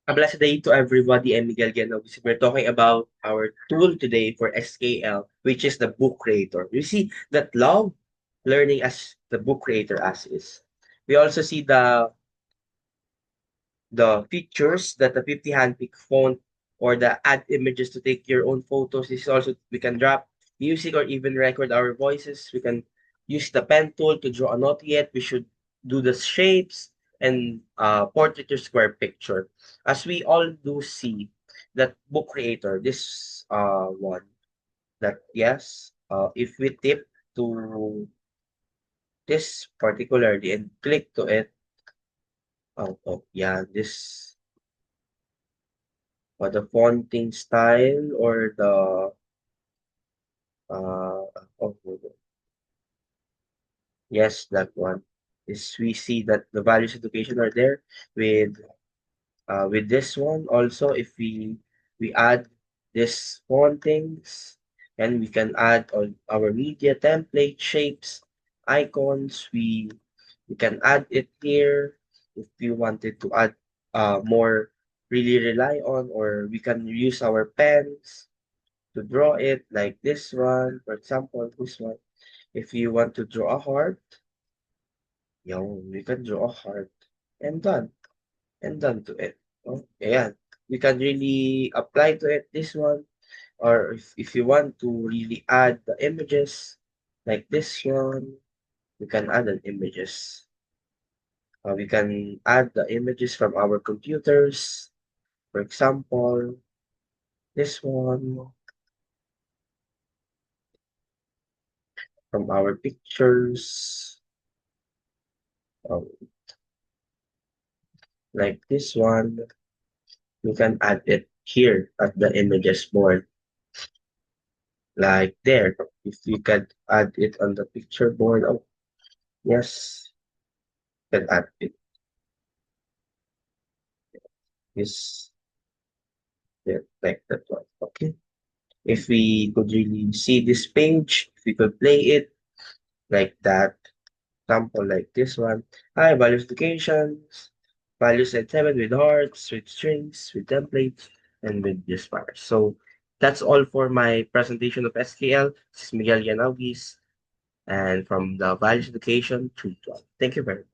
A blessed day to everybody. I'm Miguel Genovis. We're talking about our tool today for SKL, which is the book creator. You see that love learning as the book creator as is. We also see the features that the 50 handpick font or the add images to take your own photos. This is also we can drop music or even record our voices. We can use the pen tool to draw a note yet. We should do the shapes and portrait or square picture. As we all do see that book creator, this one that yes, if we tip to this particularly and click to it, yeah, this the fonting style or the uh oh yes, that one is we see that the values education are there with this one also. If we add this fontings, and we can add on our media template shapes, icons, we can add it here if we wanted to add more really rely on, or we can use our pens to draw it like this one, for example, this one. If you want to draw a heart, you can draw a heart and done to it. Oh, yeah. We can really apply to it this one, or if you want to really add the images like this one, we can add an images. We can add the images from our computers. For example, this one from our pictures. Um, like this one, you can add it here at the images board, like there. If you can add it on the picture board, oh, yes, you can add it. This, there, like that one. Okay. If we could really see this page, if we could play it like that, example like this one. Hi, value notifications, values at 7 with hearts, with strings, with templates, and with this bar. So that's all for my presentation of SKL. This is Miguel Yanagis, and from the Values Education Tutorial. Thank you very much.